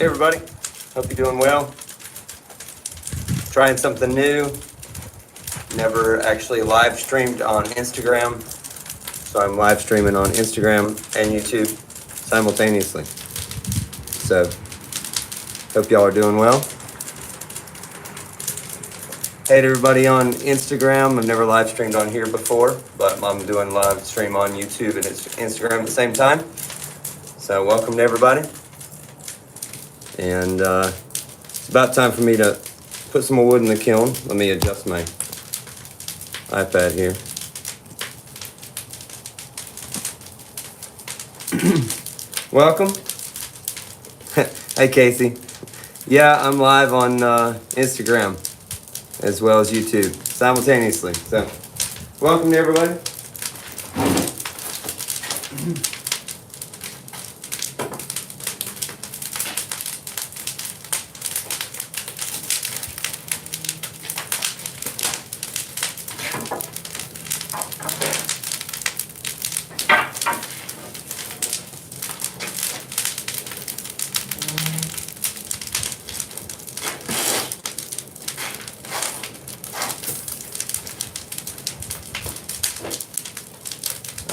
Hey everybody, hope you're doing well. Trying something new. Never actually live streamed on Instagram, so I'm live streaming on Instagram and YouTube simultaneously. So, hope y'all are doing well. Hey to everybody on Instagram. I've never live streamed on here before, but I'm doing live stream on YouTube and Instagram at the same time. So welcome to everybody. And it's about time for me to put some more wood in the kiln. Let me adjust my iPad here. Welcome. Hey Casey. Yeah, I'm live on Instagram as well as YouTube simultaneously. So welcome to everybody.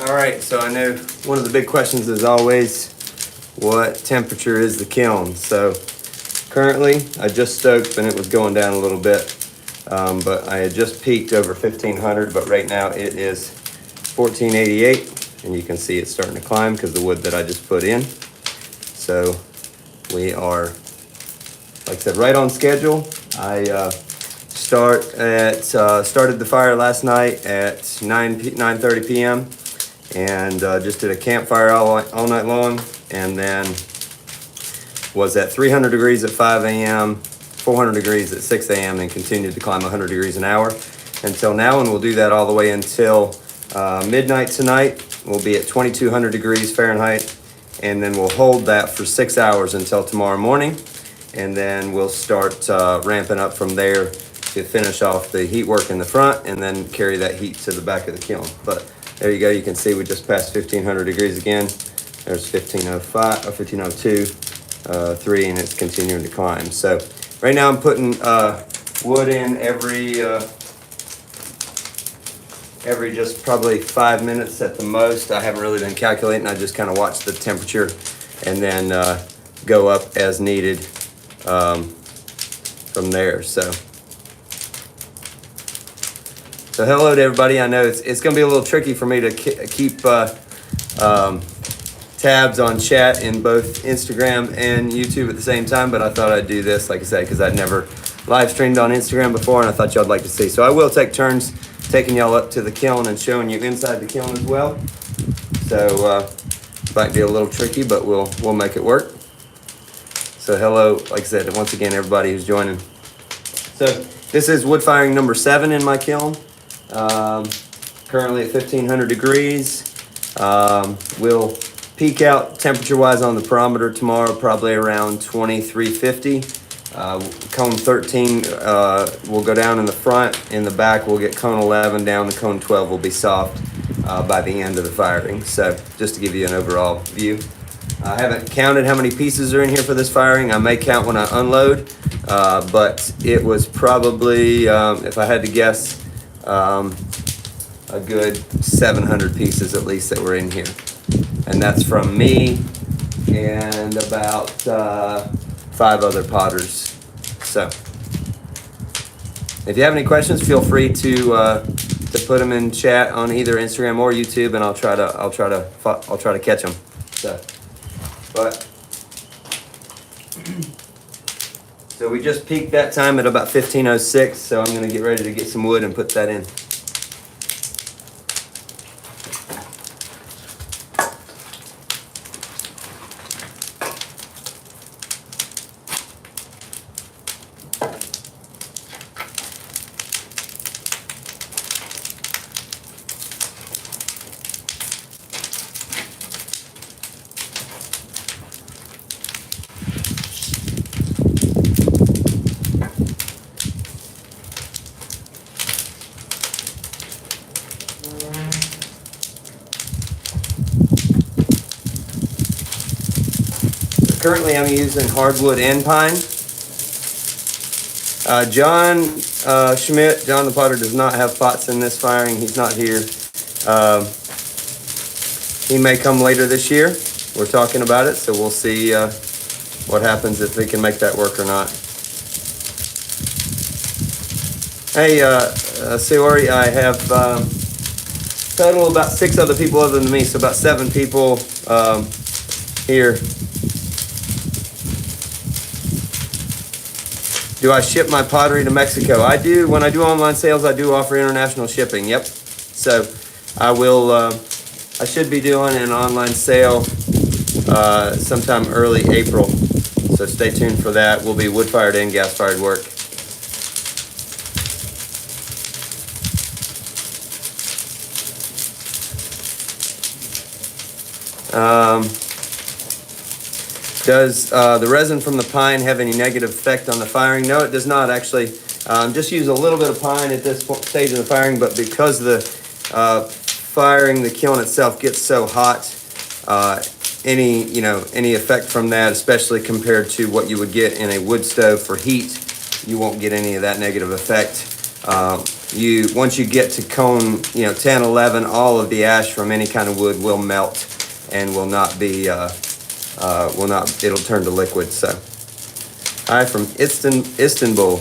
All right, so I know one of the big questions is always, what temperature is the kiln? So currently, I just stoked and it was going down a little bit, but I had just peaked over 1500, but right now it is 1488, and you can see it's starting to climb because the wood that I just put in. So we are, like I said, right on schedule. I started the fire last night at 9:30 p.m. and just did a campfire all night long, and then was at 300 degrees at 5 a.m., 400 degrees at 6 a.m., and continued to climb 100 degrees an hour until now, and we'll do that all the way until midnight tonight. We'll be at 2200 degrees Fahrenheit, and then we'll hold that for 6 hours until tomorrow morning, and then we'll start ramping up from there to finish off the heat work in the front and then carry that heat to the back of the kiln. But there you go, you can see we just passed 1500 degrees again. There's 1505 or 1502, 3, and it's continuing to climb. So right now I'm putting wood in every just probably 5 minutes at the most. I haven't really been calculating. I just kind of watch the temperature and then go up as needed from there. So hello to everybody. I know it's going to be a little tricky for me to keep tabs on chat in both Instagram and YouTube at the same time, but I thought I'd do this, like I said, because I'd never live streamed on Instagram before, and I thought y'all would like to see. So I will take turns taking y'all up to the kiln and showing you inside the kiln as well. So it might be a little tricky, but we'll make it work. So hello, like I said, once again, everybody who's joining. So this is wood firing number 7 in my kiln. Currently at 1500 degrees. We'll peak out temperature wise on the perometer tomorrow, probably around 2350. Cone 13 will go down in the front. In the back, we'll get cone 11 down. The cone 12 will be soft by the end of the firing. So just to give you an overall view. I haven't counted how many pieces are in here for this firing. I may count when I unload, but it was probably, if I had to guess, a good 700 pieces at least that were in here. And that's from me and about 5 other potters. So if you have any questions, feel free to put them in chat on either Instagram or YouTube, and I'll try to catch them. So we just peaked that time at about 1506, so I'm going to get ready to get some wood and put that in. Currently I'm using hardwood and pine. John Schmidt, John the Potter, does not have pots in this firing. He's not here. He may come later this year. We're talking about it, so we'll see what happens if we can make that work or not. Hey, Sayori, I have total about 6 other people other than me, so about 7 people here. Do I ship my pottery to Mexico? I do. When I do online sales, I do offer international shipping. Yep. So I will. I should be doing an online sale sometime early April. So stay tuned for that. Will be wood-fired and gas-fired work. Does the resin from the pine have any negative effect on the firing? No, it does not actually. Just use a little bit of pine at this stage of the firing, but because the firing, the kiln itself gets so hot, any effect from that, especially compared to what you would get in a wood stove for heat, you won't get any of that negative effect. Once you get to cone 10, 11, all of the ash from any kind of wood will melt and will not be it'll turn to liquid. So hi from Istanbul.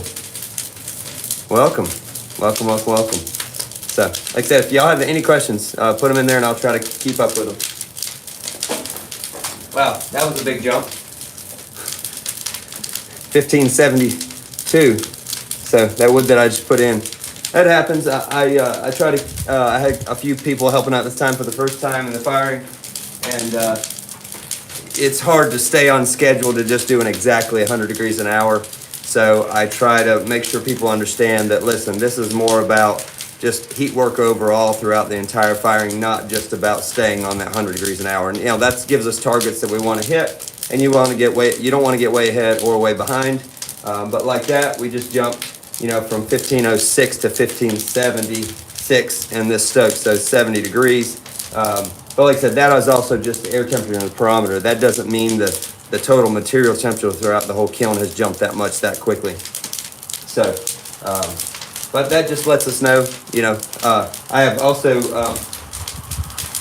Welcome. So like I said, if y'all have any questions, put them in there and I'll try to keep up with them. Wow, that was a big jump. 1572. So that wood that I just put in, that happens. I try to. I had a few people helping out this time for the first time in the firing, and it's hard to stay on schedule to just doing exactly 100 degrees an hour. So I try to make sure people understand that, listen, this is more about just heat work overall throughout the entire firing, not just about staying on that 100 degrees an hour. And that gives us targets that we want to hit, and you don't want to get way ahead or way behind. But like that, we just jumped, from 1506 to 1576 in this stoke, so 70 degrees. But like I said, that is also just the air temperature in the parameter. That doesn't mean the total material temperature throughout the whole kiln has jumped that much that quickly. So, but that just lets us know, I have also,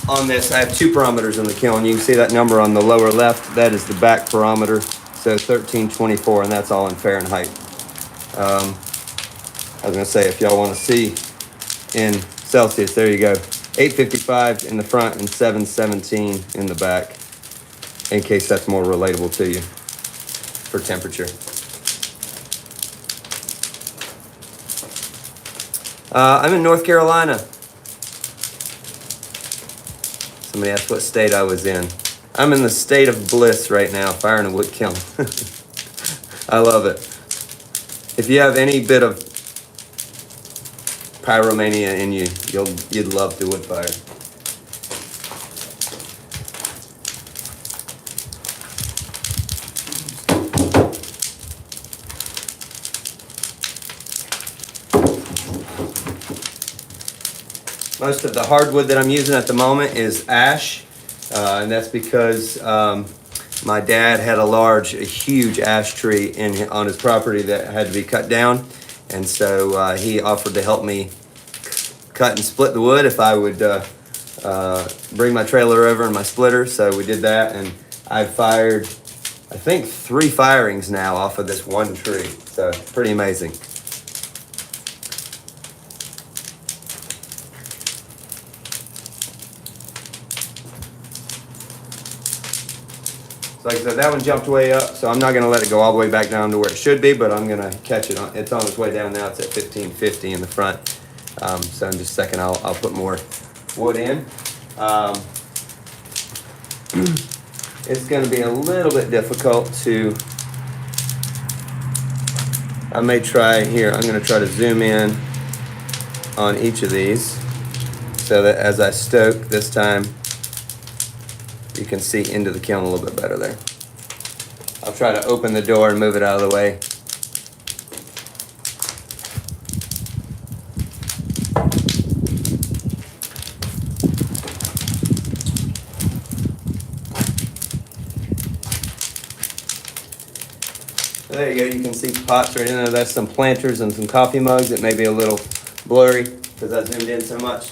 on this, I have 2 parameters in the kiln. You can see that number on the lower left. That is the back parameter, so 1324, and that's all in Fahrenheit. I was going to say, if y'all want to see in Celsius, there you go. 855 in the front and 717 in the back, in case that's more relatable to you for temperature. I'm in North Carolina. Somebody asked what state I was in. I'm in the state of bliss right now, firing a wood kiln. I love it. If you have any bit of pyromania in you, you'd love the wood fire. Most of the hardwood that I'm using at the moment is ash, and that's because my dad had a huge ash tree on his property that had to be cut down, and so he offered to help me cut and split the wood if I would bring my trailer over and my splitter. So we did that, and I've fired, I think, 3 firings now off of this one tree. So pretty amazing. So like I said, that one jumped way up, so I'm not going to let it go all the way back down to where it should be, but I'm going to catch it. It's on its way down now. It's at 1550 in the front. So in just a second, I'll put more wood in. It's going to be a little bit difficult to, I may try here, I'm going to try to zoom in on each of these so that as I stoke this time, you can see into the kiln a little bit better there. I'll try to open the door and move it out of the way. There you go, you can see pots right in there. That's some planters and some coffee mugs. It may be a little blurry because I zoomed in so much.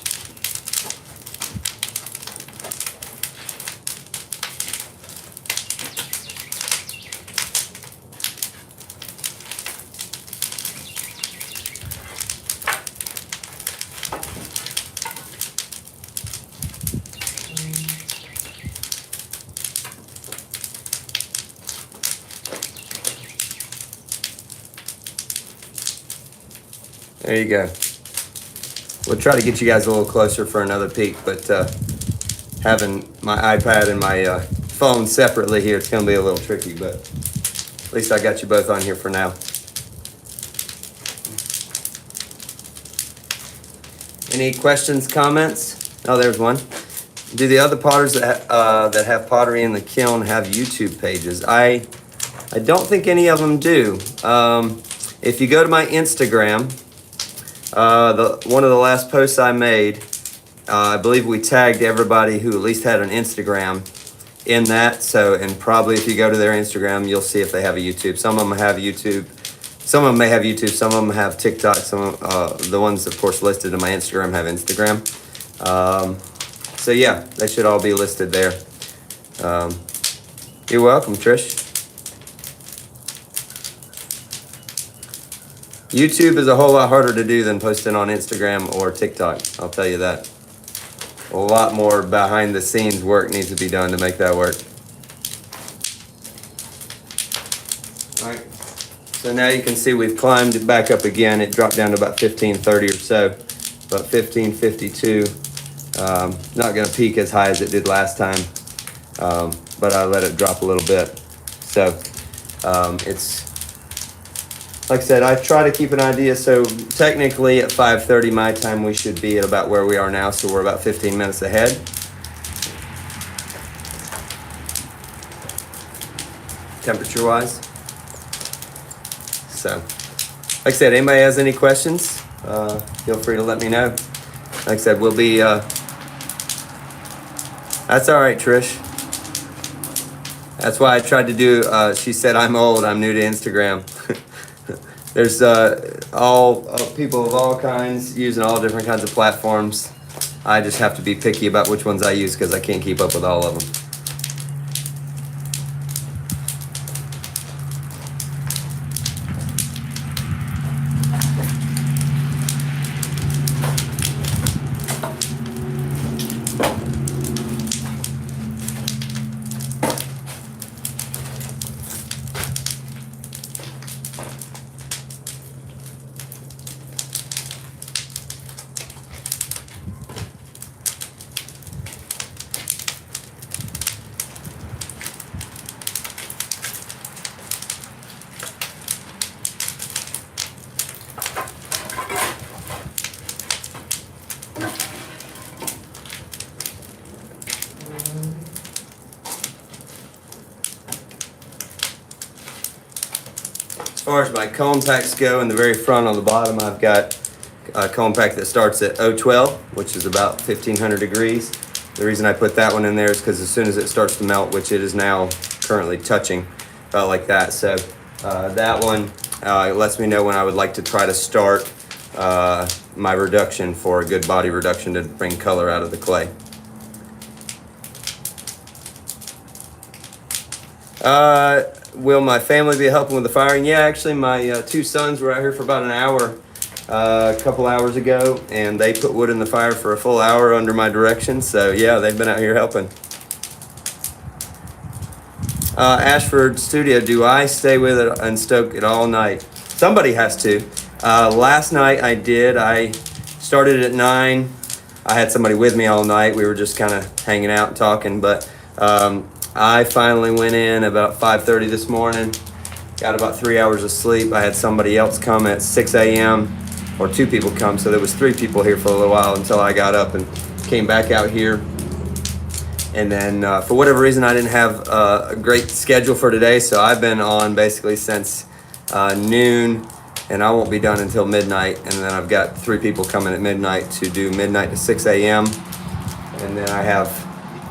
There you go. We'll try to get you guys a little closer for another peek, but having my iPad and my phone separately here, it's gonna be a little tricky, but at least I got you both on here for now. Any questions, comments? Oh, there's one. Do the other potters that have pottery in the kiln have YouTube pages? I don't think any of them do. If you go to my Instagram, one of the last posts I made, I believe we tagged everybody who at least had an Instagram in that. So, and probably if you go to their Instagram, you'll see if they have a YouTube. Some of them have YouTube. Some of them may have YouTube. Some of them have TikTok. Some the ones, of course, listed in my Instagram have Instagram. So yeah, they should all be listed there. You're welcome, Trish. YouTube is a whole lot harder to do than posting on Instagram or TikTok. I'll tell you that. A lot more behind the scenes work needs to be done to make that work. All right. So now you can see we've climbed it back up again. It dropped down to about 1530 or so, about 1552. Not going to peak as high as it did last time, but I let it drop a little bit. So it's, like I said, I try to keep an idea. So technically at 5:30 my time, we should be at about where we are now. So we're about 15 minutes ahead. Temperature wise. So, like I said, anybody has any questions, feel free to let me know. Like I said, we'll be, that's all right, Trish. That's why I tried to do, she said, I'm old, I'm new to Instagram. There's all people of all kinds using all different kinds of platforms. I just have to be picky about which ones I use because I can't keep up with all of them. As far as my cone packs go, in the very front on the bottom, I've got a cone pack that starts at 012, which is about 1500 degrees. The reason I put that one in there is because as soon as it starts to melt, which it is now currently touching, about like that. So that one lets me know when I would like to try to start my reduction for a good body reduction to bring color out of the clay. Will my family be helping with the firing? Yeah, actually my two sons were out here for about an hour a couple hours ago, and they put wood in the fire for a full hour under my direction. So yeah, they've been out here helping. Ashford Studio, do I stay with it and stoke it all night? Somebody has to. Last night I did. I started at 9. I had somebody with me all night. We were just kind of hanging out and talking, but I finally went in about 5:30 this morning, got about 3 hours of sleep. I had somebody else come at 6 a.m. or 2 people come, so there was 3 people here for a little while until I got up and came back out here. And then for whatever reason, I didn't have a great schedule for today, so I've been on basically since noon, and I won't be done until midnight. And then I've got 3 people coming at midnight to do midnight to 6 a.m. And then I have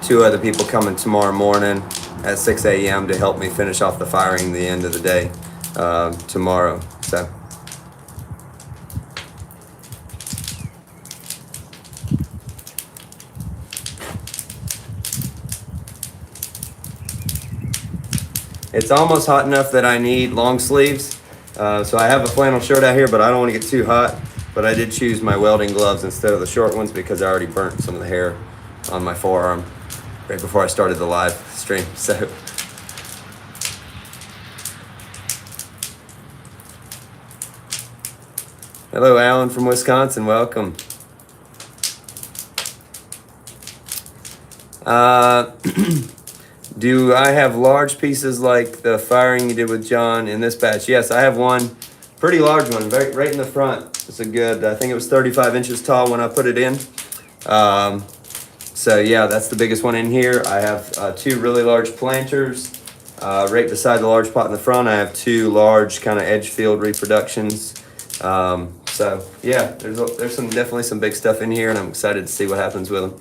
2 other people coming tomorrow morning at 6 a.m. to help me finish off the firing the end of the day. tomorrow. So. It's almost hot enough that I need long sleeves. So I have a flannel shirt out here, but I don't want to get too hot. But I did choose my welding gloves instead of the short ones because I already burnt some of the hair on my forearm right before I started the live stream. So. Hello, Alan from Wisconsin. Welcome. Do I have large pieces like the firing you did with John in this batch? Yes, I have one pretty large one right in the front. It's a good, I think it was 35 inches tall when I put it in. So yeah, that's the biggest one in here. I have two really large planters right beside the large pot in the front. I have two large kind of edge field reproductions. So yeah, there's definitely some big stuff in here, and I'm excited to see what happens with them.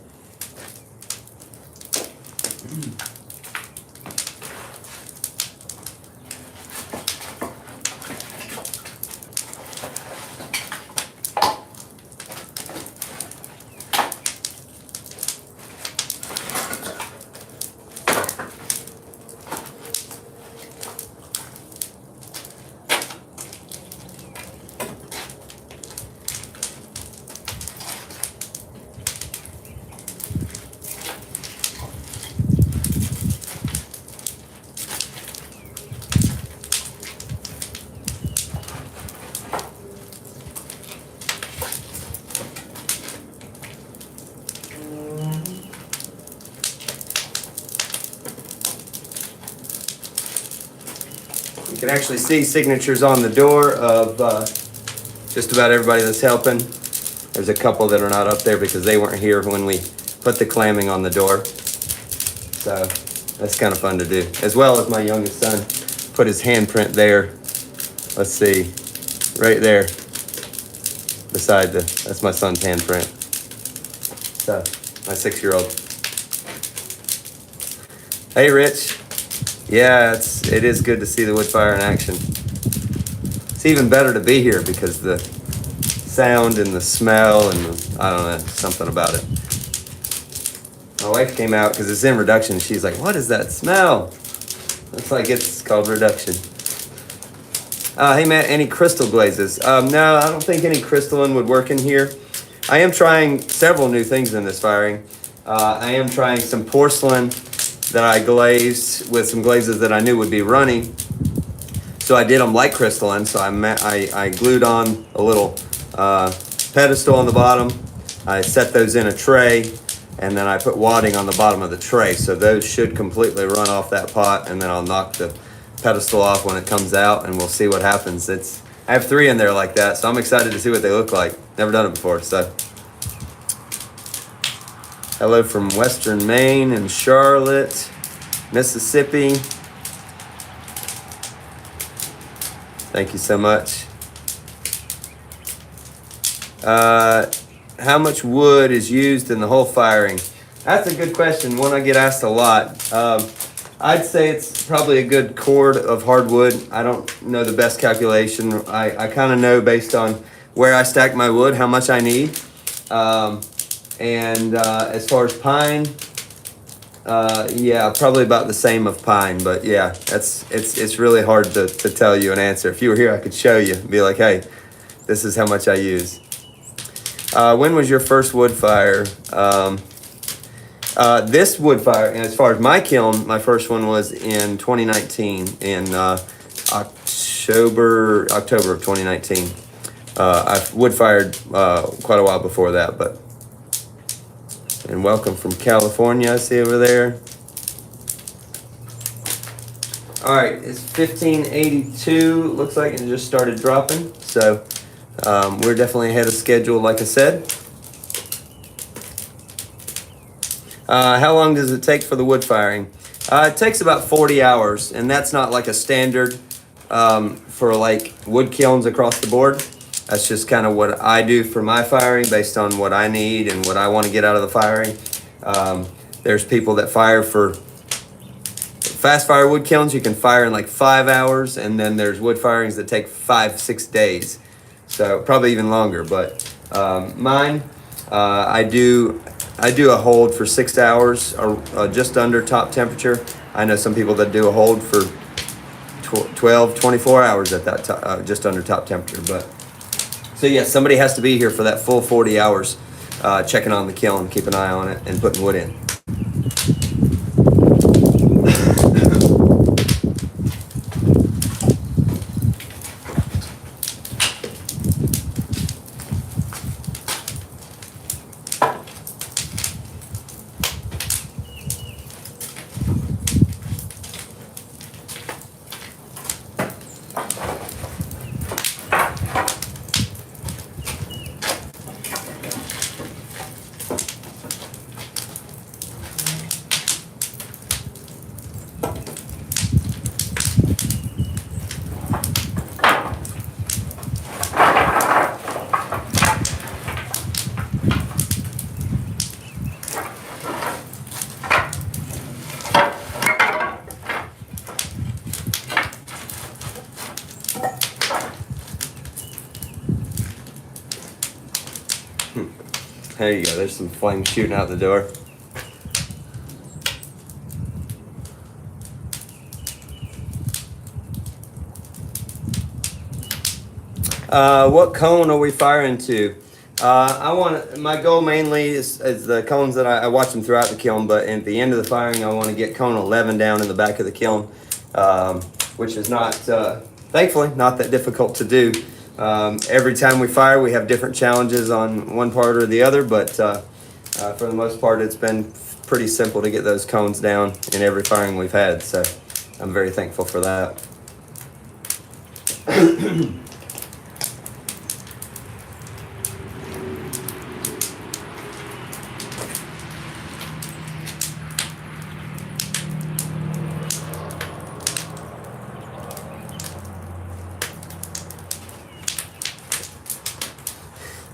You can actually see signatures on the door of just about everybody that's helping. There's a couple that are not up there because they weren't here when we put the clamming on the door. So that's kind of fun to do. As well as my youngest son put his handprint there. Let's see, right there beside that's my son's handprint. So, my 6-year-old. Hey, Rich. Yeah, it is good to see the wood fire in action. It's even better to be here because the sound and the smell and I don't know, something about it. My wife came out because it's in reduction. She's like, "What is that smell?" It's like it's called reduction. Hey Matt, any crystal glazes? No, I don't think any crystalline would work in here. I am trying several new things in this firing. I am trying some porcelain that I glazed with some glazes that I knew would be running. So I did them like crystalline. So I glued on a little pedestal on the bottom. I set those in a tray, and then I put wadding on the bottom of the tray. So those should completely run off that pot, and then I'll knock the pedestal off when it comes out, and we'll see what happens. I have 3 in there like that, so I'm excited to see what they look like. Never done it before, so. Hello from Western Maine and Charlotte, Mississippi. Thank you so much. How much wood is used in the whole firing? That's a good question, one I get asked a lot. I'd say it's probably a good cord of hardwood. I don't know the best calculation. I kind of know based on where I stack my wood, how much I need. As far as pine, yeah, probably about the same of pine. But yeah, it's really hard to tell you an answer. If you were here, I could show you, be like, hey, this is how much I use. When was your first wood fire? This wood fire, and as far as my kiln, my first one was in 2019, in October of 2019. I've wood fired quite a while before that, but. And welcome from California, I see over there. All right, it's 1582. Looks like it just started dropping. So we're definitely ahead of schedule, like I said. How long does it take for the wood firing? It takes about 40 hours, and that's not like a standard for like wood kilns across the board. That's just kind of what I do for my firing based on what I need and what I want to get out of the firing. There's people that fire for fast fire wood kilns you can fire in like 5 hours, and then there's wood firings that take 5-6 days, so probably even longer. But mine, I do a hold for 6 hours, just under top temperature. I know some people that do a hold for 12, 24 hours at that just under top temperature. But so yeah, somebody has to be here for that full 40 hours, checking on the kiln, keep an eye on it, and putting wood in. There you go, there's some flames shooting out the door. What cone are we firing to? My goal mainly is the cones that I watch them throughout the kiln, but at the end of the firing, I want to get cone 11 down in the back of the kiln, which is not, thankfully, not that difficult to do. Every time we fire, we have different challenges on one part or the other, but for the most part, it's been pretty simple to get those cones down in every firing we've had, so I'm very thankful for that.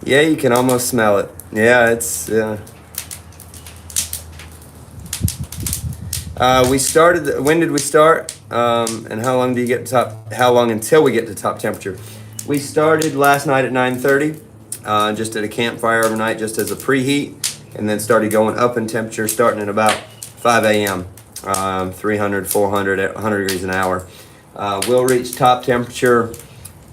Yeah, you can almost smell it. Yeah, it's. We started. When did we start? And how long do you get to top? How long until we get to top temperature? We started last night at 9:30. Just at a campfire overnight, just as a preheat, and then started going up in temperature, starting at about 5 a.m. 300, 400, 100 degrees an hour. We'll reach top temperature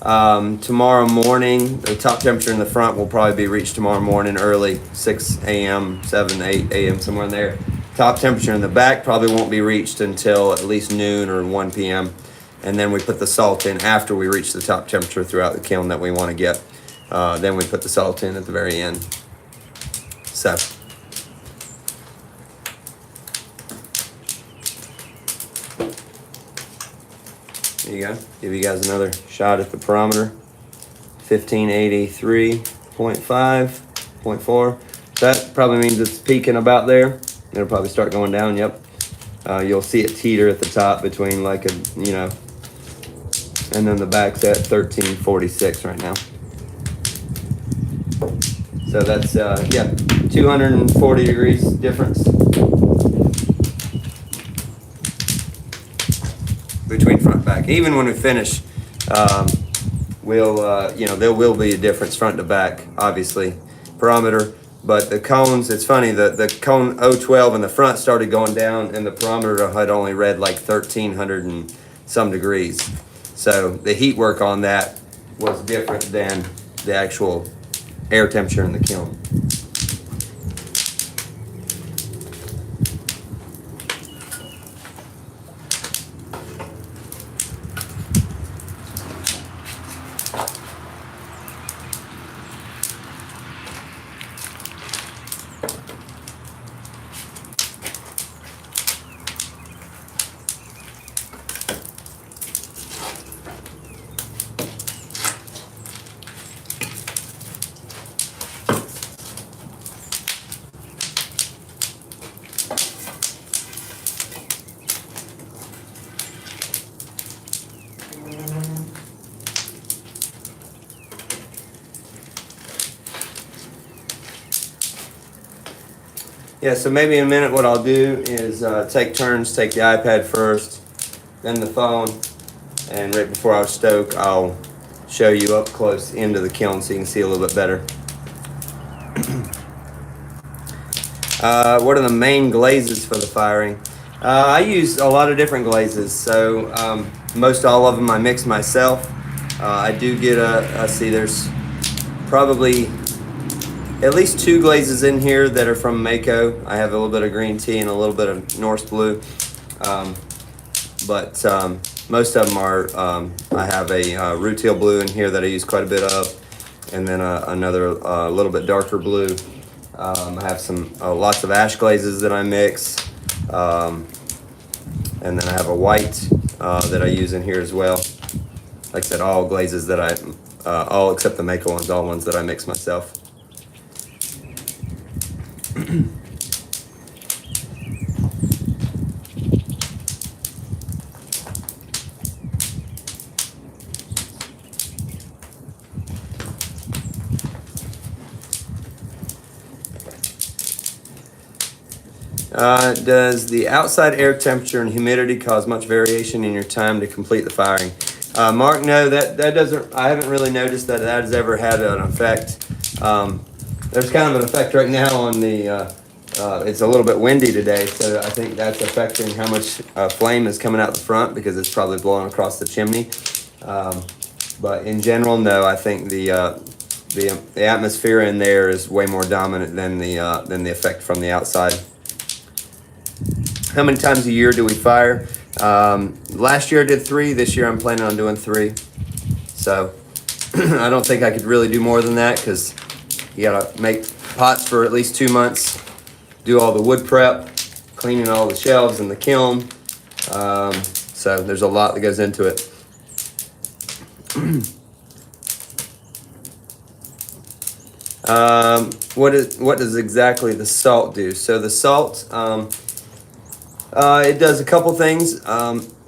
tomorrow morning. The top temperature in the front will probably be reached tomorrow morning early, 6 a.m., 7, 8 a.m., somewhere in there. Top temperature in the back probably won't be reached until at least noon or 1 p.m. And then we put the salt in after we reach the top temperature throughout the kiln that we want to get. Then we put the salt in at the very end. So. There you go. Give you guys another shot at the barometer. 1583.5.4. That probably means it's peaking about there. It'll probably start going down. Yep. You'll see it teeter at the top between like a, and then the back's at 1346 right now. So that's 240 degrees difference between front and back. Even when we finish, there will be a difference front to back, obviously, barometer. But the cones, it's funny, the cone 012 in the front started going down, and the barometer had only read like 1300 and some degrees. So the heat work on that was different than the actual air temperature in the kiln. Yeah, so maybe in a minute what I'll do is take turns, take the iPad first, then the phone, and right before I stoke, I'll show you up close into the kiln so you can see a little bit better. What are the main glazes for the firing? I use a lot of different glazes, so most all of them I mix myself. I do get I see there's probably at least 2 glazes in here that are from Mako. I have a little bit of green tea and a little bit of Norse blue. But most of them are, I have a Rutile blue in here that I use quite a bit of, and then another little bit darker blue. I have some lots of ash glazes that I mix, and then I have a white that I use in here as well. Like I said, all glazes that all except the Mako ones, all ones that I mix myself. Does the outside air temperature and humidity cause much variation in your time to complete the firing? Mark, no, that doesn't. I haven't really noticed that has ever had an effect. There's kind of an effect right now on the. It's a little bit windy today, so I think that's affecting how much flame is coming out the front because it's probably blowing across the chimney. But in general, no. I think the atmosphere in there is way more dominant than the effect from the outside. How many times a year do we fire? Last year I did 3. This year I'm planning on doing 3. So I don't think I could really do more than that because you gotta make pots for at least 2 months, do all the wood prep, cleaning all the shelves in the kiln. So there's a lot that goes into it. What does exactly the salt do? So the salt, it does a couple things.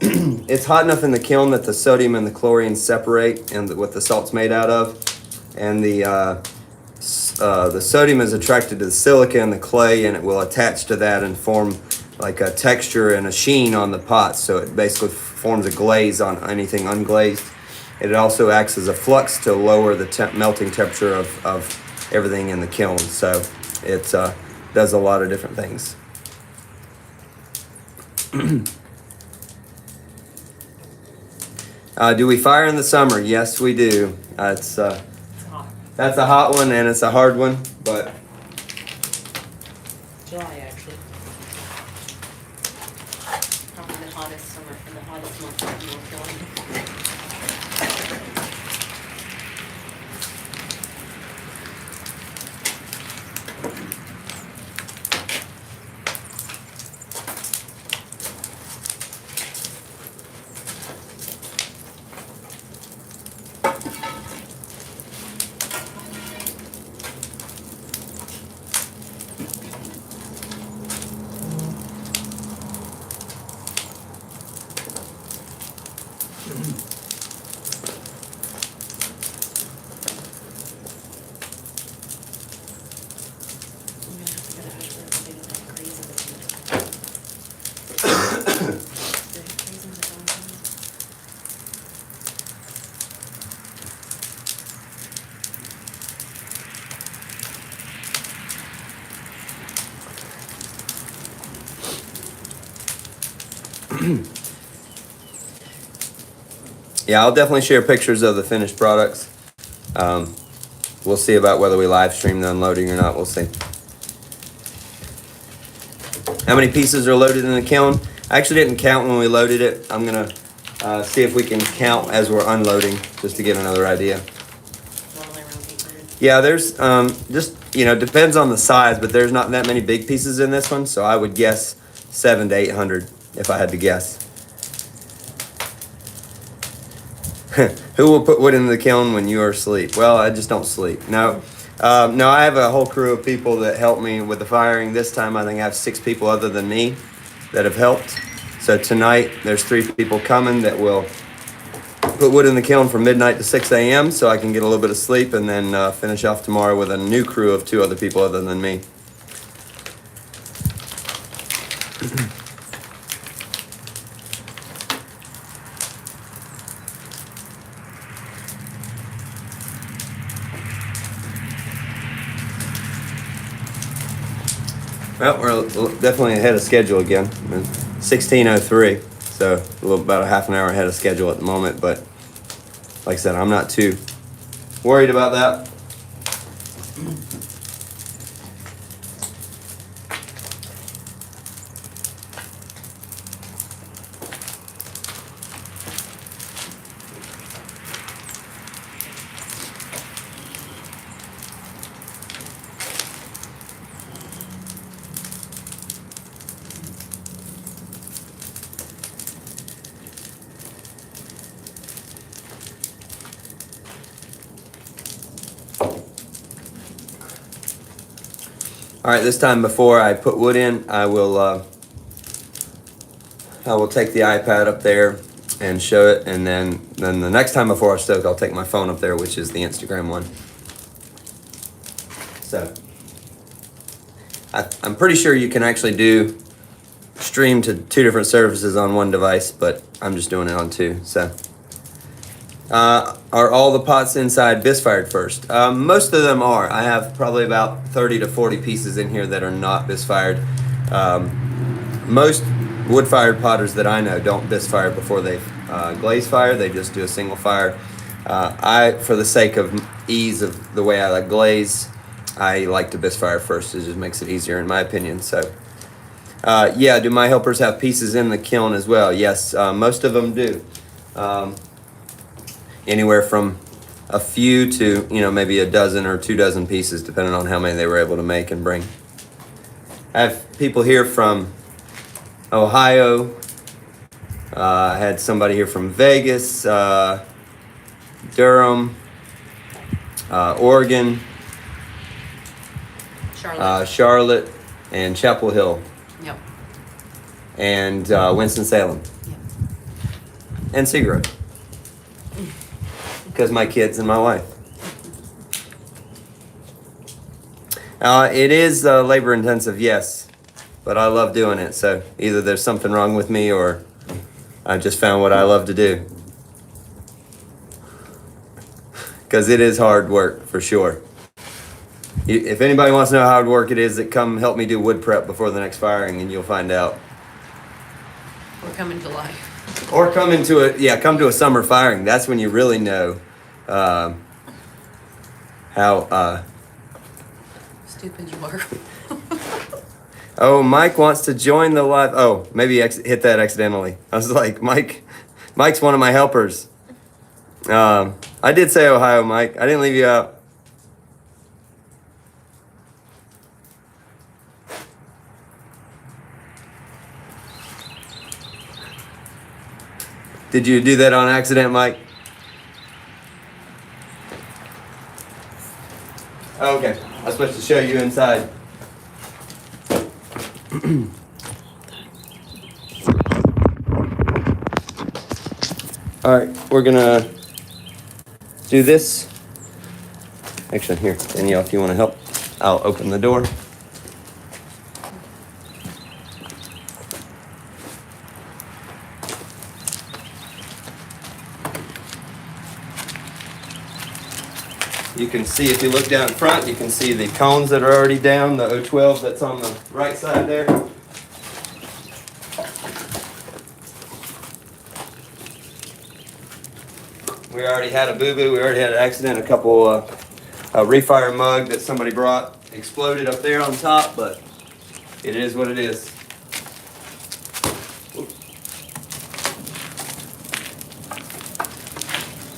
It's hot enough in the kiln that the sodium and the chlorine separate, and what the salt's made out of, and the sodium is attracted to the silica and the clay, and it will attach to that and form like a texture and a sheen on the pot. So it basically forms a glaze on anything unglazed. It also acts as a flux to lower the melting temperature of everything in the kiln. So it does a lot of different things. Do we fire in the summer? Yes, we do. That's a hot one, and it's a hard one, but July actually. Probably the hottest summer, the hottest month in North Carolina. yeah, I'll definitely share pictures of the finished products. We'll see about whether we live stream the unloading or not. We'll see. How many pieces are loaded in the kiln? I actually didn't count when we loaded it. I'm gonna see if we can count as we're unloading just to get another idea. Normally around 800. Yeah, there's just, depends on the size, but there's not that many big pieces in this one, so I would guess 700 to 800 if I had to guess. Who will put wood in the kiln when you are asleep? Well, I just don't sleep. No, I have a whole crew of people that help me with the firing. This time I think I have 6 people other than me that have helped. So tonight there's 3 people coming that will put wood in the kiln from midnight to 6 a.m. so I can get a little bit of sleep, and then finish off tomorrow with a new crew of 2 other people other than me. Well, we're definitely ahead of schedule again. 16:03, so a little about a half an hour ahead of schedule at the moment. But like I said, I'm not too worried about that. All right, this time before I put wood in, I will take the iPad up there and show it, and then the next time before I stoke, I'll take my phone up there, which is the Instagram one. So I'm pretty sure you can actually stream to 2 different services on one device, but I'm just doing it on 2. So are all the pots inside bis fired first? Most of them are. I have probably about 30 to 40 pieces in here that are not bis fired. Most wood fired potters that I know don't bis fire before they glaze fire. They just do a single fire. For the sake of ease of the way I like glaze, I like to bis fire first. It just makes it easier in my opinion. So yeah, do my helpers have pieces in the kiln as well? Yes, most of them do. Anywhere from a few to, maybe a dozen or 2 dozen pieces, depending on how many they were able to make and bring. I have people here from Ohio. I had somebody here from Vegas, Durham, Oregon, Charlotte, and Chapel Hill. Yep. And Winston-Salem. Yep. And Seagrove. Because my kids and my wife. It is labor intensive, yes, but I love doing it. So either there's something wrong with me or I just found what I love to do. Because it is hard work for sure. If anybody wants to know how hard work it is, come help me do wood prep before the next firing and you'll find out. Or come in July. Or come to a summer firing. That's when you really know how Stupid you are. Oh, Mike wants to join the live. Oh, maybe hit that accidentally. I was like, Mike's one of my helpers. I did say Ohio, Mike. I didn't leave you out. Did you do that on accident, Mike? Oh, okay. I was supposed to show you inside. All right, we're gonna do this. Actually, here, Danielle, if you want to help, I'll open the door. You can see, if you look down front, you can see the cones that are already down, the 012 that's on the right side there. We already had a boo-boo, we already had an accident, a couple, a refire mug that somebody brought exploded up there on top, but it is what it is.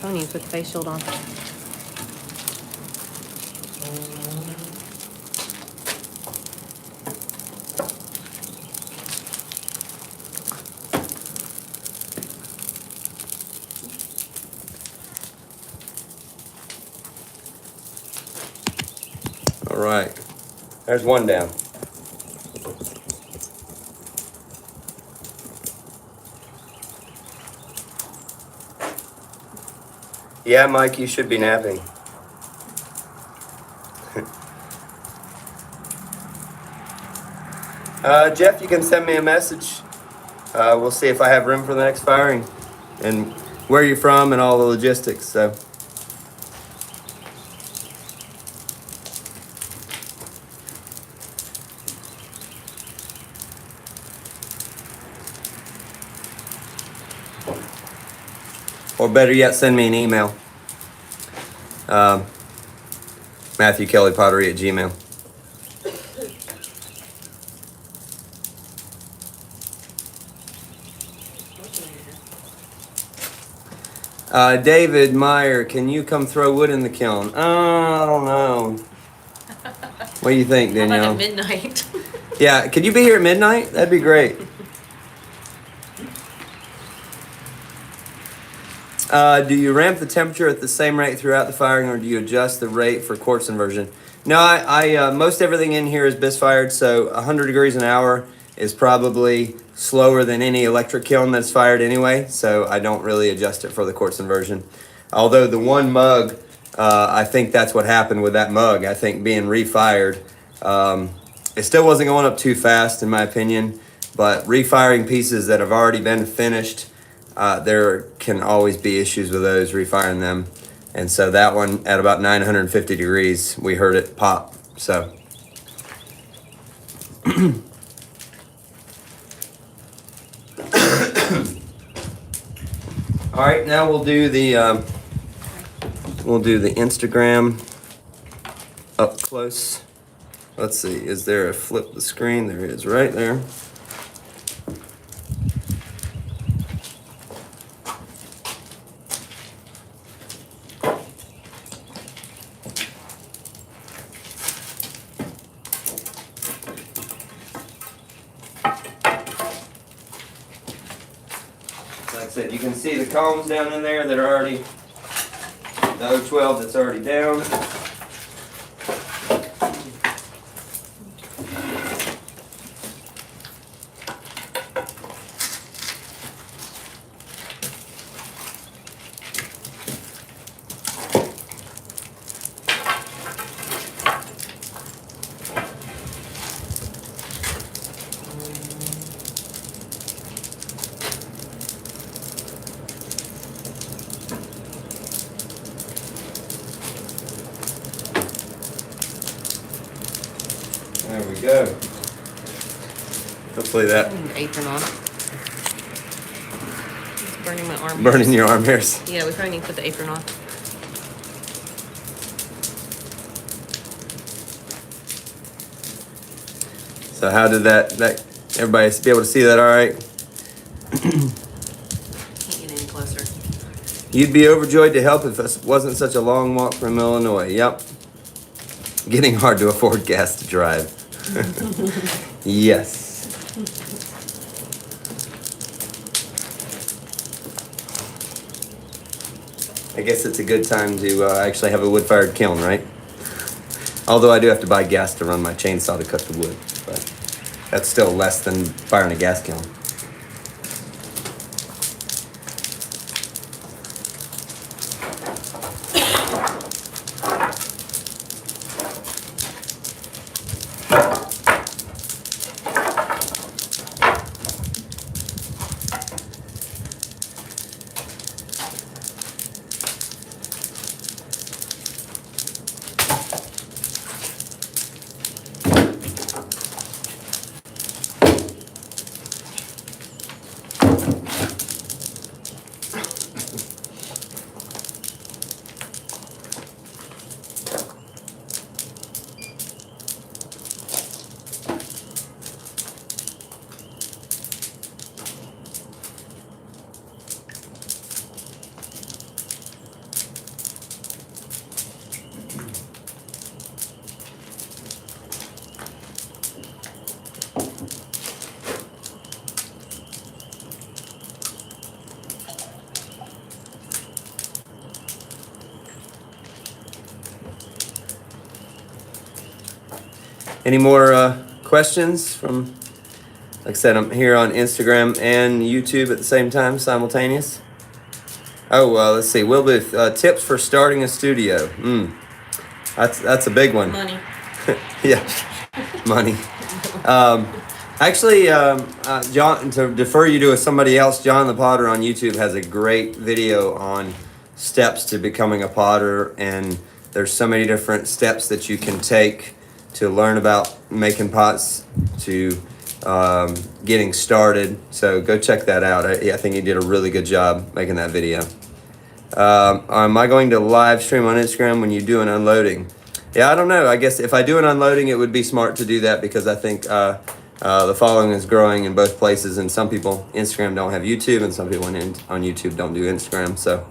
Tony, put the face shield on. All right, there's one down. Yeah, Mike, you should be napping. Jeff, you can send me a message. We'll see if I have room for the next firing and where you're from and all the logistics. So. Or better yet, send me an email. Matthew Kelly Pottery at Gmail. David Meyer, can you come throw wood in the kiln? I don't know. What do you think, How about Danielle? at midnight? Yeah, could you be here at midnight? That'd be great. Do you ramp the temperature at the same rate throughout the firing, or do you adjust the rate for quartz inversion? No, I most everything in here is bis fired, so 100 degrees an hour is probably slower than any electric kiln that's fired anyway, so I don't really adjust it for the quartz inversion. Although the one mug, I think that's what happened with that mug. I think being refired, it still wasn't going up too fast in my opinion, but refiring pieces that have already been finished, there can always be issues with those refiring them. And so that one at about 950 degrees, we heard it pop. So. All right, now we'll do the Instagram up close. Let's see, is there a flip the screen? There is, right there. Like I said, you can see the combs down in there that are already, the O12 that's already down. There we go. Hopefully that Apron on. It's burning my arm. burning hairs. your arm hairs. Yeah, we probably need to put the apron on. So how did that everybody be able to see that all right? Can't get any closer. You'd be overjoyed to help if this wasn't such a long walk from Illinois. Yep. Getting hard to afford gas to drive. Yes. I guess it's a good time to actually have a wood-fired kiln, right? Although I do have to buy gas to run my chainsaw to cut the wood, but that's still less than firing a gas kiln. Any more questions from, like I said, I'm here on Instagram and YouTube at the same time, simultaneous. Oh, let's see, Wilbur, tips for starting a studio. That's a big one. Money. Yeah, money. Actually, John, to defer you to somebody else, John the Potter on YouTube has a great video on steps to becoming a potter, and there's so many different steps that you can take to learn about making pots, to getting started. So go check that out. I think he did a really good job making that video. Am I going to live stream on Instagram when you do an unloading? Yeah, I don't know. I guess if I do an unloading, it would be smart to do that because I think the following is growing in both places, and some people Instagram don't have YouTube, and some people on YouTube don't do Instagram. So,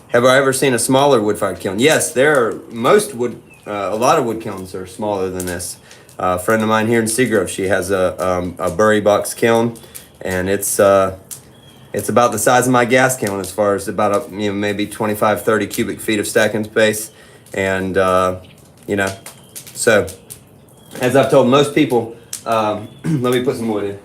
have I ever seen a smaller wood-fired kiln? Yes, there are a lot of wood kilns are smaller than this. A friend of mine here in Seagrove, she has a Bury box kiln, and it's about the size of my gas kiln as far as about maybe 25, 30 cubic feet of stacking space. And, so as I've told most people, let me put some wood in.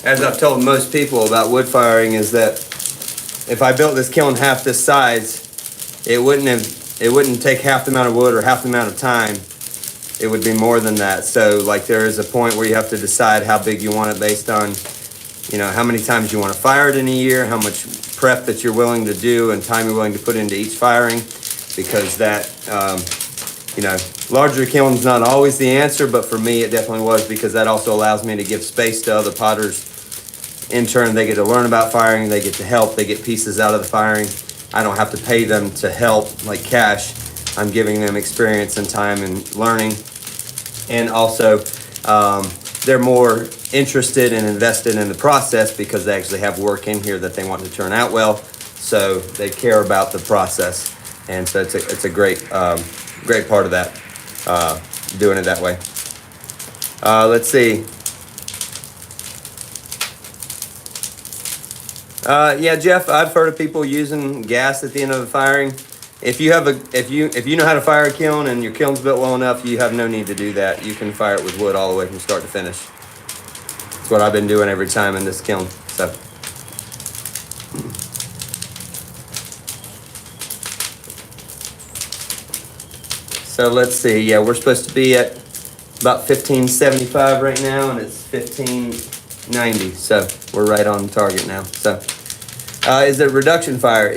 As I've told most people about wood firing is that if I built this kiln half this size, it wouldn't take half the amount of wood or half the amount of time. It would be more than that. So like there is a point where you have to decide how big you want it based on, how many times you want to fire it in a year, how much prep that you're willing to do and time you're willing to put into each firing, because that, larger kiln's not always the answer, but for me it definitely was, because that also allows me to give space to other potters. In turn, they get to learn about firing, they get to help, they get pieces out of the firing. I don't have to pay them to help like cash. I'm giving them experience and time and learning. And also, they're more interested and invested in the process because they actually have work in here that they want to turn out well. So they care about the process. And so it's a great part of that, doing it that way. Let's see. Yeah, Jeff, I've heard of people using gas at the end of the firing. If you know how to fire a kiln and your kiln's built well enough, you have no need to do that. You can fire it with wood all the way from start to finish. That's what I've been doing every time in this kiln. So let's see. Yeah, we're supposed to be at about 1575 right now, and it's 1590. So we're right on target now. So. Is it reduction fire?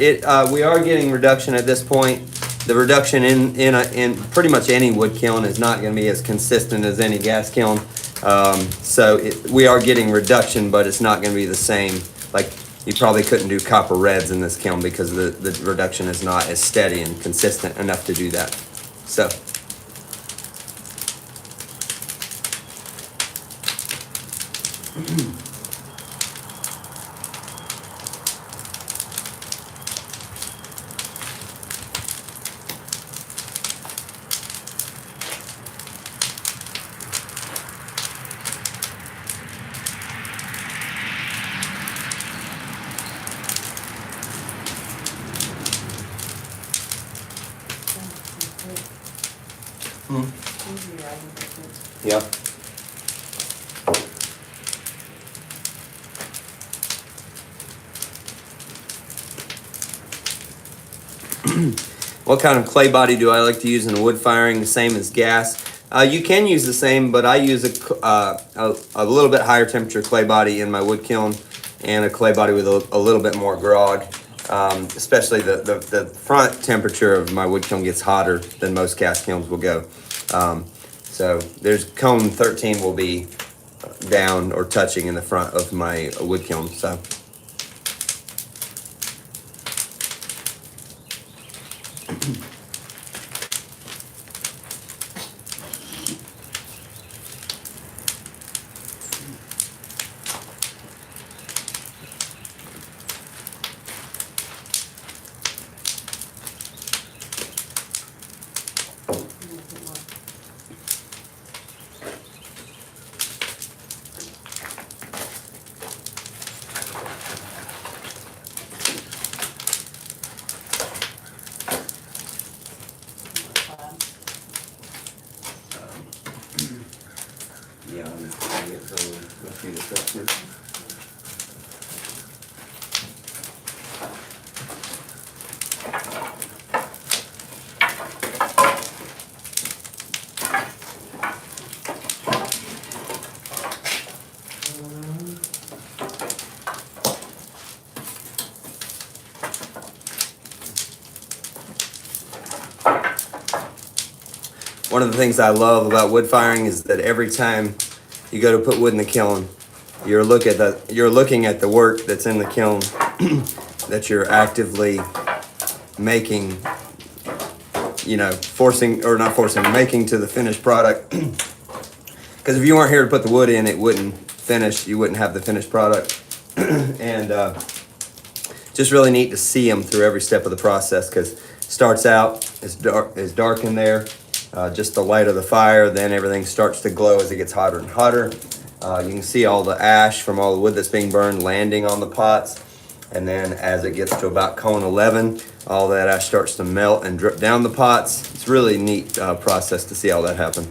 We are getting reduction at this point. The reduction in pretty much any wood kiln is not going to be as consistent as any gas kiln. We are getting reduction, but it's not going to be the same. Like you probably couldn't do copper reds in this kiln because the reduction is not as steady and consistent enough to do that. So. Yeah. What kind of clay body do I like to use in wood firing? The same as gas. You can use the same, but I use a little bit higher temperature clay body in my wood kiln, and a clay body with a little bit more grog. Especially the front temperature of my wood kiln gets hotter than most gas kilns will go. So there's cone 13 will be down or touching in the front of my wood kiln. So. One of the things I love about wood firing is that every time you go to put wood in the kiln, you're looking at the work that's in the kiln that you're actively making, making to the finished product. Because if you weren't here to put the wood in, it wouldn't finish. You wouldn't have the finished product. And just really neat to see them through every step of the process, because starts out, it's dark in there, just the light of the fire, then everything starts to glow as it gets hotter and hotter. You can see all the ash from all the wood that's being burned landing on the pots. And then as it gets to about cone 11, all that ash starts to melt and drip down the pots. It's really a neat process to see all that happen.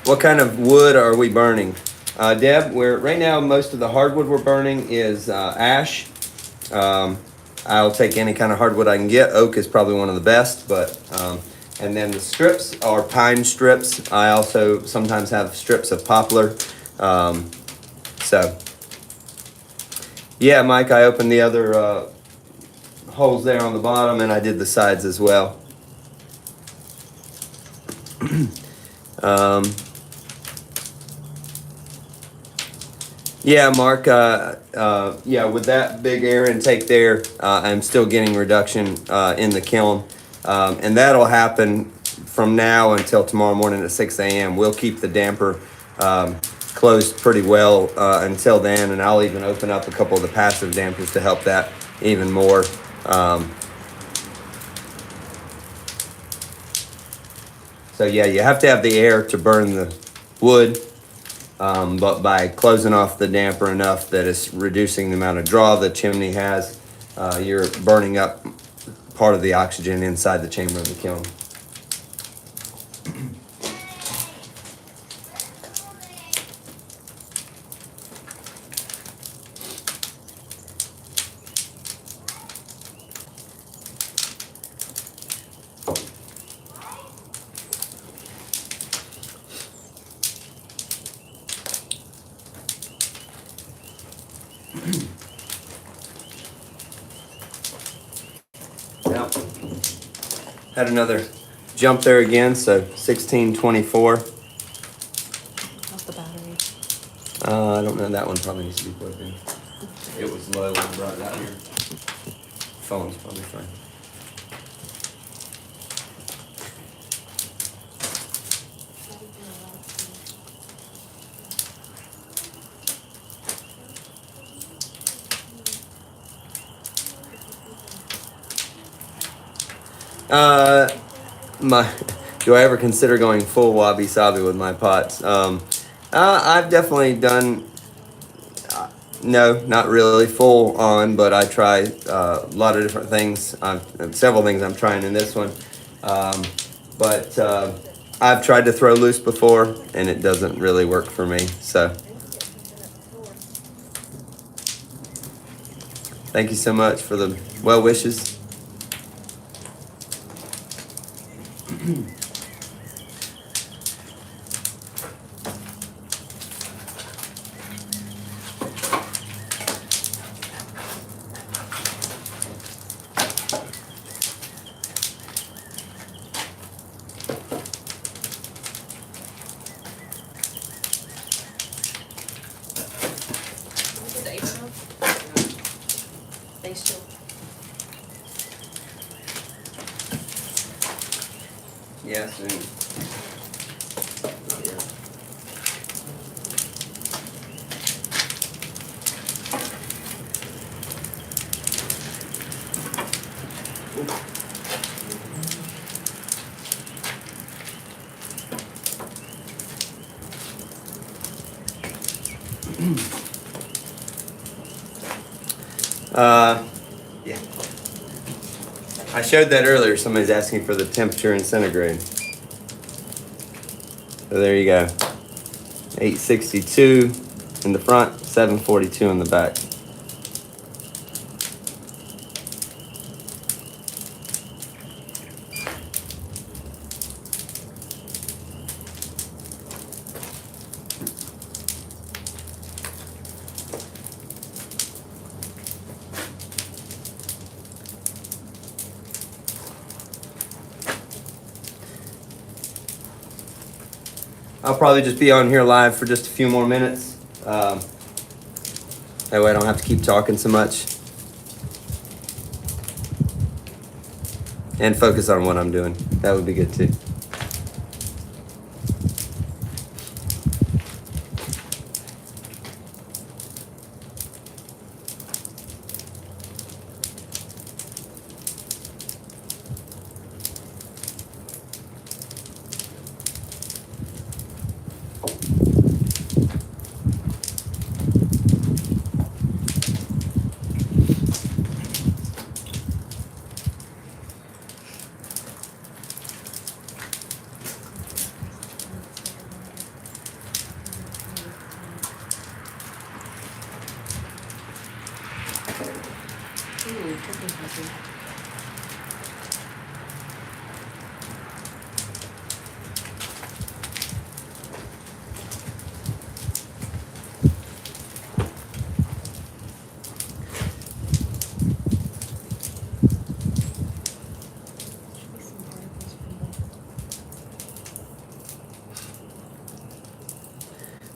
What kind of wood are we burning? Deb, right now most of the hardwood we're burning is ash. I'll take any kind of hardwood I can get. Oak is probably one of the best, but and then the strips are pine strips. I also sometimes have strips of poplar. So yeah, Mike, I opened the other holes there on the bottom, and I did the sides as well. Yeah, Mark, yeah, with that big air intake there, I'm still getting reduction in the kiln. And that'll happen from now until tomorrow morning at 6 a.m. We'll keep the damper closed pretty well until then, and I'll even open up a couple of the passive dampers to help that even more. So yeah, you have to have the air to burn the wood. But by closing off the damper enough that it's reducing the amount of draw the chimney has, you're burning up part of the oxygen inside the chamber of the kiln. Now, had another jump there again, so 1624. How's the battery? I don't know, that one probably needs to be plugged in. It was low when I brought it out here. Phone's probably fine. Do I ever consider going full wabi sabi with my pots? I've definitely done, no, not really full on, but I try a lot of different things. Several things I'm trying in this one. But I've tried to throw loose before, and it doesn't really work for me, so. Thank you so much for the well wishes. They still. Yeah, soon. Yeah. I showed that earlier. Somebody's asking for the temperature in centigrade. So there you go. 862 in the front, 742 in the back. I'll probably just be on here live for just a few more minutes. That way I don't have to keep talking so much. And focus on what I'm doing. That would be good too. Ooh, cooking puppy.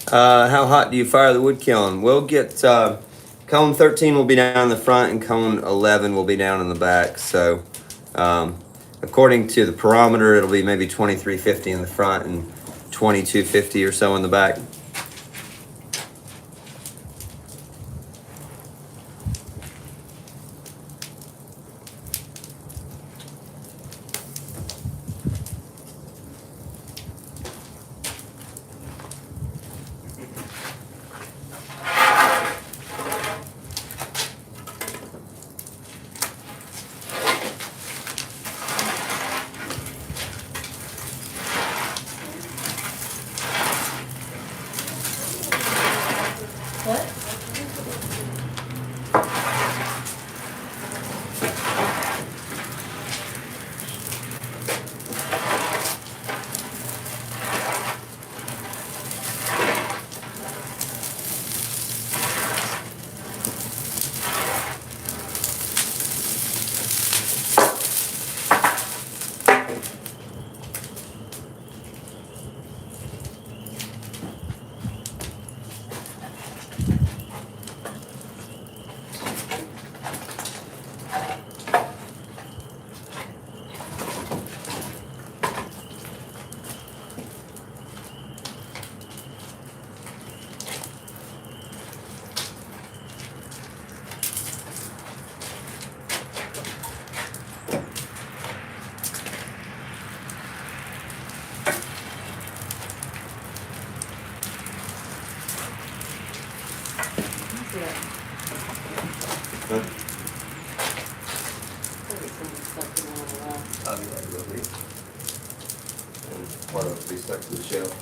How hot do you fire the wood kiln? We'll get cone 13 will be down in the front and cone 11 will be down in the back. So according to the parameter, it'll be maybe 2350 in the front and 2250 or so in the back. What? I'll be like lovely. And part of it will be stuck to the shelf.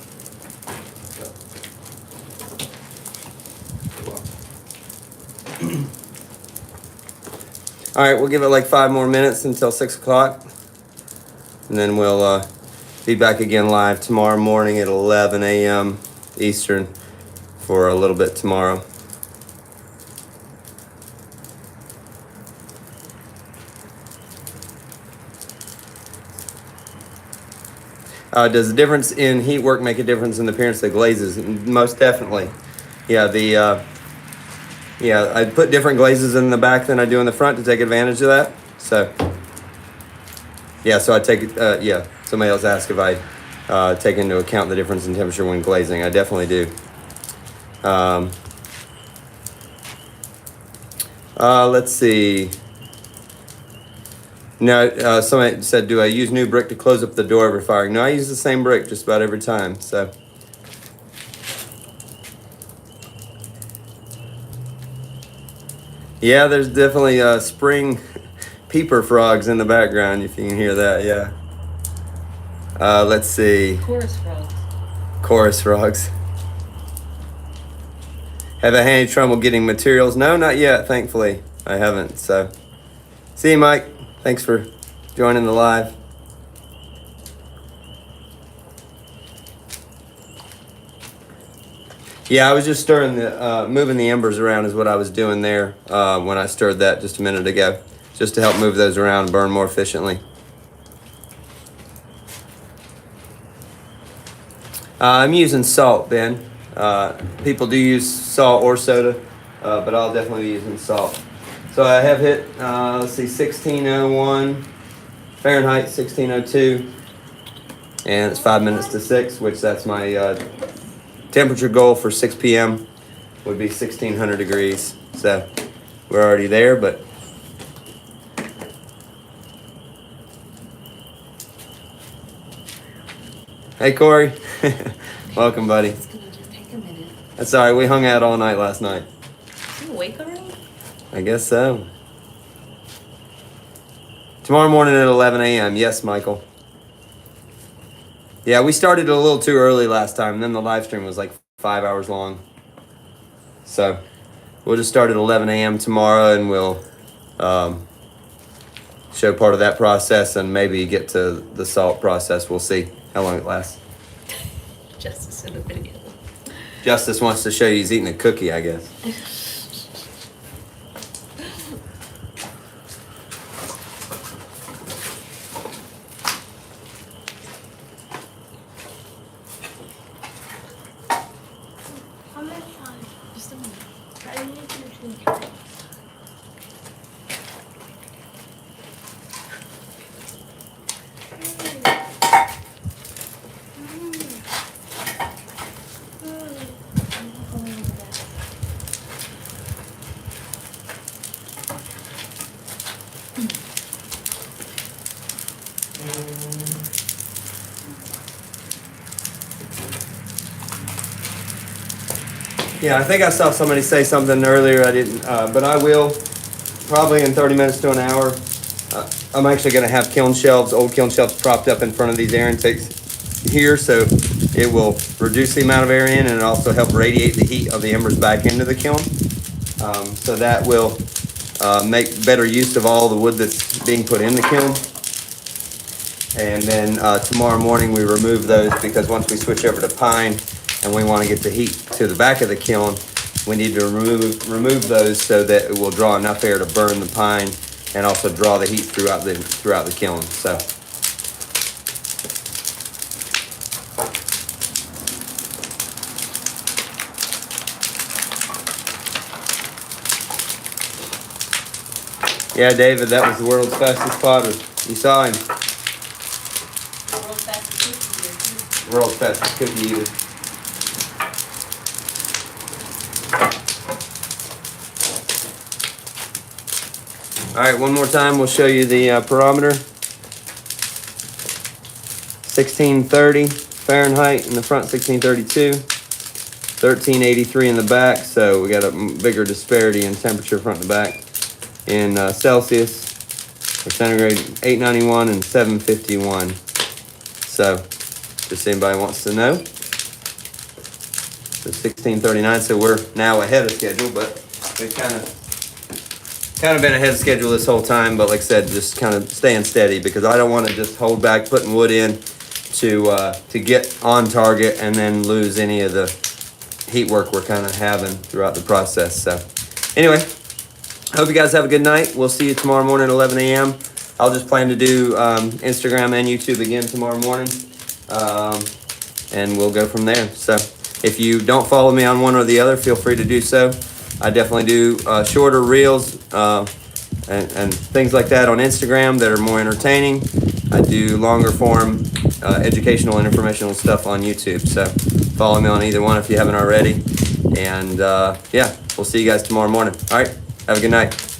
All right, we'll give it like 5 more minutes until 6 o'clock. And then we'll be back again live tomorrow morning at 11 a.m. Eastern for a little bit tomorrow. Does the difference in heat work make a difference in the appearance of the glazes? Most definitely. Yeah, I put different glazes in the back than I do in the front to take advantage of that. So, yeah, so I take, somebody else asked if I take into account the difference in temperature when glazing. I definitely do. Let's see. No, somebody said, do I use new brick to close up the door every firing? No, I use the same brick just about every time, so. Yeah, there's definitely spring peeper frogs in the background, if you can hear that, yeah. Let's see. Chorus frogs. Chorus frogs. Have I had any trouble getting materials? No, not yet, thankfully. I haven't, so. See you, Mike. Thanks for joining the live. Yeah, I was just stirring moving the embers around is what I was doing there when I stirred that just a minute ago, just to help move those around and burn more efficiently. I'm using salt, Ben. People do use salt or soda, but I'll definitely be using salt. So I have hit, let's see, 1601 Fahrenheit, 1602, and it's 5 minutes to 6, which that's my temperature goal for 6 p.m. would be 1600 degrees. So we're already there, but hey, Corey. Welcome, buddy. It's gonna just take a minute. That's all right. We hung out all night last night. You awake already? I guess so. Tomorrow morning at 11 a.m. Yes, Michael. Yeah, we started a little too early last time. Then the live stream was like 5 hours long. So we'll just start at 11 a.m. tomorrow, and we'll show part of that process and maybe get to the salt process. We'll see how long it lasts. Justice in the video. Justice wants to show you he's eating a cookie, I guess. How much time? Just a minute. I need to drink. Yeah, I think I saw somebody say something earlier. I didn't, but I will probably in 30 minutes to an hour. I'm actually going to have kiln shelves, old kiln shelves propped up in front of these air intakes here, so it will reduce the amount of air in, and it also help radiate the heat of the embers back into the kiln. So that will make better use of all the wood that's being put in the kiln. And then tomorrow morning we remove those, because once we switch over to pine and we want to get the heat to the back of the kiln, we need to remove those so that it will draw enough air to burn the pine and also draw the heat throughout the kiln. So yeah, David, that was the world's fastest potter. You saw him. World's fastest cookie eater. World's fastest cookie eater. All right, one more time, we'll show you the perometer. 1630 Fahrenheit in the front, 1632. 1383 in the back, so we got a bigger disparity in temperature front to back. In Celsius, or centigrade, 891 and 751. So, just anybody wants to know. So 1639, so we're now ahead of schedule, but we've kind of been ahead of schedule this whole time, but like I said, just kind of staying steady, because I don't want to just hold back putting wood in to get on target and then lose any of the heat work we're kind of having throughout the process. So anyway, I hope you guys have a good night. We'll see you tomorrow morning at 11 a.m. I'll just plan to do Instagram and YouTube again tomorrow morning, and we'll go from there. So if you don't follow me on one or the other, feel free to do so. I definitely do shorter reels and things like that on Instagram that are more entertaining. I do longer form educational and informational stuff on YouTube. So follow me on either one if you haven't already. And yeah, we'll see you guys tomorrow morning. All right, have a good night.